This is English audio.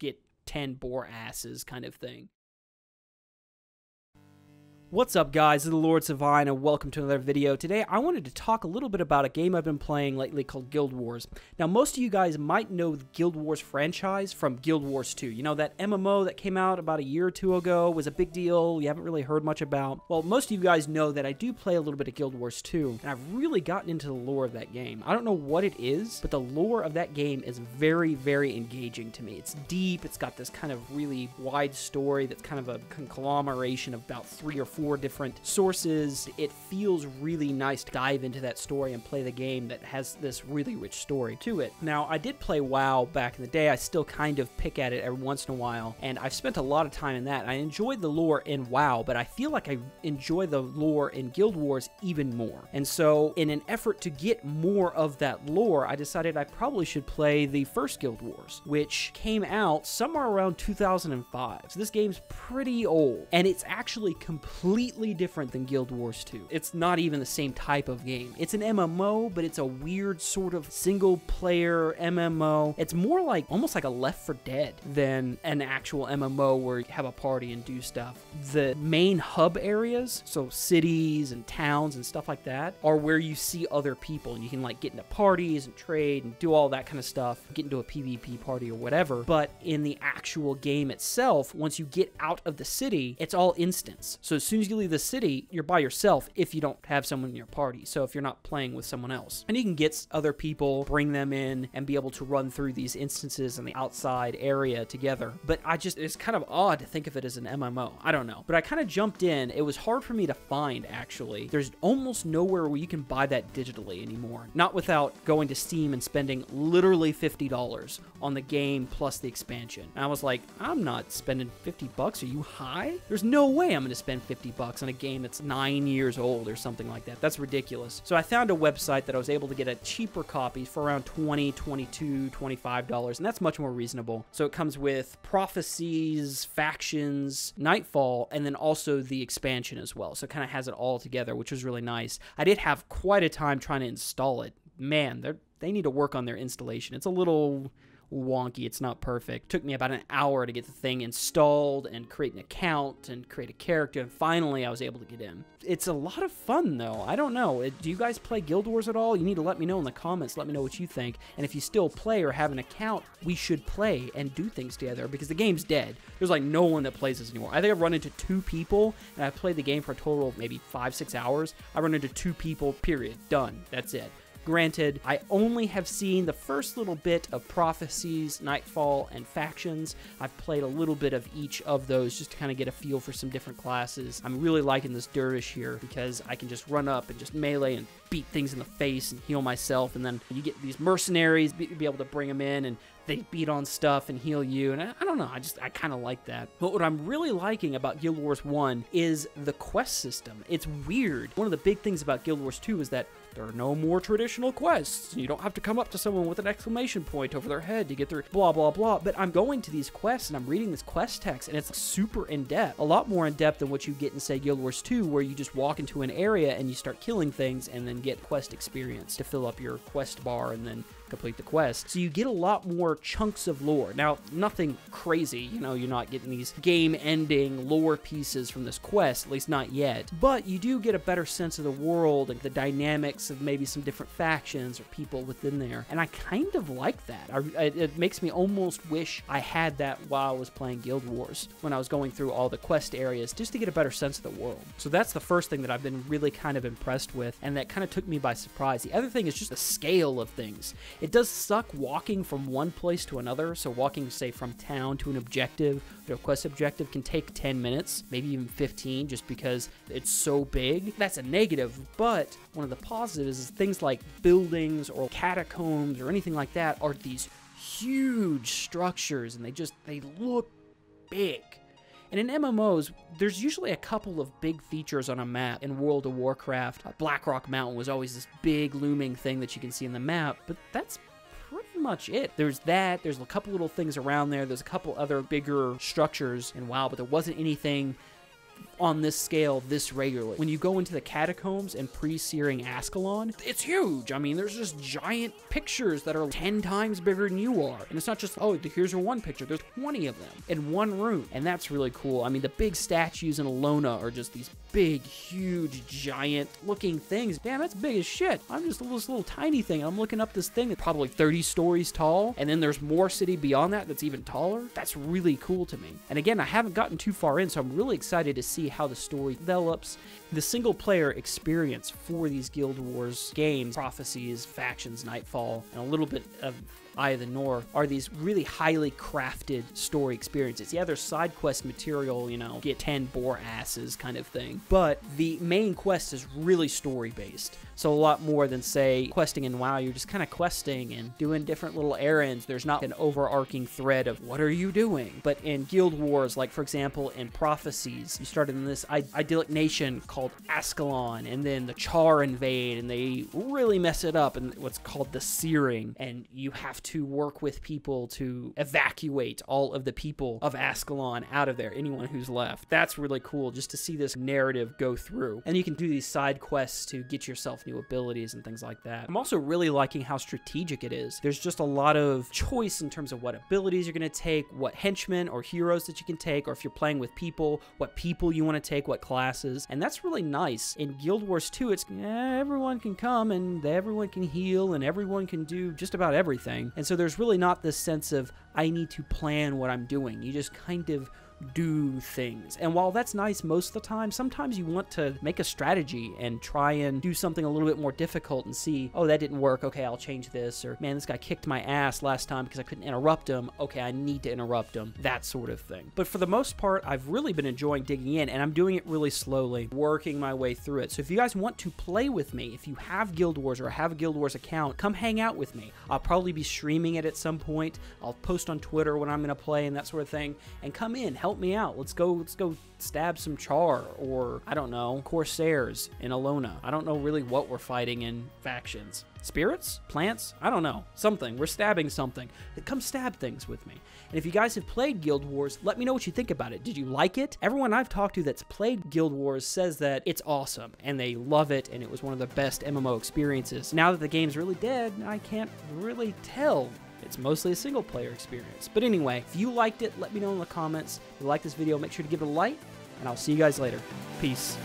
get 10 boar asses kind of thing. What's up, guys? This is LordSevein, and welcome to another video. Today, I wanted to talk a little bit about a game I've been playing lately called Guild Wars. Now, most of you guys might know the Guild Wars franchise from Guild Wars 2. You know, that MMO that came out about a year or two ago was a big deal you haven't really heard much about. Well, most of you guys know that I do play a little bit of Guild Wars 2, and I've really gotten into the lore of that game. I don't know what it is, but the lore of that game is very, very engaging to me. It's deep, it's got this kind of really wide story that's kind of a conglomeration of about 3 or 4 different sources. It feels really nice to dive into that story and play the game that has this really rich story to it. Now, I did play WoW back in the day. I still kind of pick at it every once in a while, and I've spent a lot of time in that. I enjoyed the lore in WoW, but I feel like I enjoy the lore in Guild Wars even more. And so, in an effort to get more of that lore, I decided I probably should play the first Guild Wars, which came out somewhere around 2005. So this game's pretty old, and it's actually completely different than Guild Wars 2. It's not even the same type of game. It's an MMO, but it's a weird sort of single-player MMO. It's more like, almost like a Left 4 Dead than an actual MMO where you have a party and do stuff. The main hub areas, so cities and towns and stuff like that, are where you see other people, and you can like get into parties and trade and do all that kind of stuff, get into a PvP party or whatever. But in the actual game itself, once you get out of the city, it's all instance. So as soon as you leave the city, you're by yourself if you don't have someone in your party, so if you're not playing with someone else. And you can get other people, bring them in, and be able to run through these instances in the outside area together. But it's kind of odd to think of it as an MMO. I don't know. But I kind of jumped in. It was hard for me to find, actually. There's almost nowhere where you can buy that digitally anymore. Not without going to Steam and spending literally $50 on the game plus the expansion. And I was like, I'm not spending 50 bucks. Are you high? There's no way I'm going to spend 50 bucks on a game that's 9 years old or something like that. That's ridiculous. So I found a website that I was able to get a cheaper copy for around $20, $22, $25, and that's much more reasonable. So it comes with Prophecies, Factions, Nightfall, and then also the expansion as well. So it kind of has it all together, which was really nice. I did have quite a time trying to install it. Man, they need to work on their installation. It's a little wonky. It's not perfect. It took me about an hour to get the thing installed and create an account and create a character, and finally I was able to get in. It's a lot of fun, though. I don't know. Do you guys play Guild Wars at all? You need to let me know in the comments. Let me know what you think. And if you still play or have an account, we should play and do things together, because the game's dead. There's like no one that plays this anymore. I think I've run into 2 people, and I've played the game for a total of maybe 5-6 hours. I run into 2 people, period. Done. That's it. Granted, I only have seen the first little bit of Prophecies, Nightfall, and Factions. I've played a little bit of each of those just to kind of get a feel for some different classes. I'm really liking this dervish here because I can just run up and just melee and beat things in the face and heal myself, and then you get these mercenaries, be able to bring them in, and they beat on stuff and heal you, and I don't know, I kind of like that. But what I'm really liking about Guild Wars 1 is the quest system. It's weird. One of the big things about Guild Wars 2 is that there are no more traditional quests. You don't have to come up to someone with an exclamation point over their head to get their blah, blah, blah. But I'm going to these quests and I'm reading this quest text, and it's super in-depth. A lot more in-depth than what you get in, say, Guild Wars 2, where you just walk into an area and you start killing things and then get quest experience to fill up your quest bar and then complete the quest. So you get a lot more chunks of lore. Now, nothing crazy, you know, you're not getting these game-ending lore pieces from this quest, at least not yet, but you do get a better sense of the world and the dynamics of maybe some different factions or people within there, and I kind of like that. It makes me almost wish I had that while I was playing Guild Wars, when I was going through all the quest areas, just to get a better sense of the world. So that's the first thing that I've been really kind of impressed with, and that kind of took me by surprise. The other thing is just the scale of things. It does suck walking from one place to another, so walking, say, from town to an objective, or a quest objective, can take 10 minutes, maybe even 15, just because it's so big. That's a negative, but one of the positives is things like buildings or catacombs or anything like that are these huge structures, and they look big. And in MMOs, there's usually a couple of big features on a map. In World of Warcraft, Blackrock Mountain was always this big looming thing that you can see in the map, but that's pretty much it. There's that, there's a couple little things around there, there's a couple other bigger structures in WoW, but there wasn't anything on this scale this regularly. When you go into the catacombs and pre-searing Ascalon, it's huge. I mean, there's just giant pictures that are 10 times bigger than you are. And it's not just, oh, here's your one picture. There's 20 of them in one room. And that's really cool. I mean, the big statues in Alona are just these big, huge, giant looking things. Damn, that's big as shit. I'm just this little tiny thing. I'm looking up this thing that's probably 30 stories tall. And then there's more city beyond that that's even taller. That's really cool to me. And again, I haven't gotten too far in, so I'm really excited to see how the story develops. The single player experience for these Guild Wars games, Prophecies, Factions, Nightfall, and a little bit of Eye of the North, are these really highly crafted story experiences. Yeah, there's side quest material, you know, get 10 boar asses kind of thing, but the main quest is really story based. So a lot more than, say, questing in WoW. You're just kind of questing and doing different little errands. There's not an overarching thread of what are you doing? But in Guild Wars, like for example in Prophecies, you started in this idyllic nation called Ascalon, and then the Char invade and they really mess it up in what's called the Searing, and you have to work with people to evacuate all of the people of Ascalon out of there, anyone who's left. That's really cool just to see this narrative go through. And you can do these side quests to get yourself new abilities and things like that. I'm also really liking how strategic it is. There's just a lot of choice in terms of what abilities you're going to take, what henchmen or heroes that you can take, or if you're playing with people, what people you want to take, what classes. And that's really nice. In Guild Wars 2, it's everyone can come and everyone can heal and everyone can do just about everything. And so there's really not this sense of I need to plan what I'm doing. You just kind of do things. And while that's nice most of the time, sometimes you want to make a strategy and try and do something a little bit more difficult and see, oh, that didn't work. Okay, I'll change this. Or, man, this guy kicked my ass last time because I couldn't interrupt him. Okay, I need to interrupt him. That sort of thing. But for the most part, I've really been enjoying digging in, and I'm doing it really slowly, working my way through it. So if you guys want to play with me, if you have Guild Wars or have a Guild Wars account, come hang out with me. I'll probably be streaming it at some point. I'll post on Twitter when I'm going to play and that sort of thing. And come in, help me out. Let's go stab some Char, or I don't know, Corsairs in Alona. I don't know really what we're fighting in Factions. Spirits? Plants? I don't know. Something. We're stabbing something. Come stab things with me. And if you guys have played Guild Wars, let me know what you think about it. Did you like it? Everyone I've talked to that's played Guild Wars says that it's awesome and they love it and it was one of the best MMO experiences. Now that the game's really dead, I can't really tell. It's mostly a single player experience. But anyway, if you liked it, let me know in the comments. If you like this video, make sure to give it a like, and I'll see you guys later. Peace.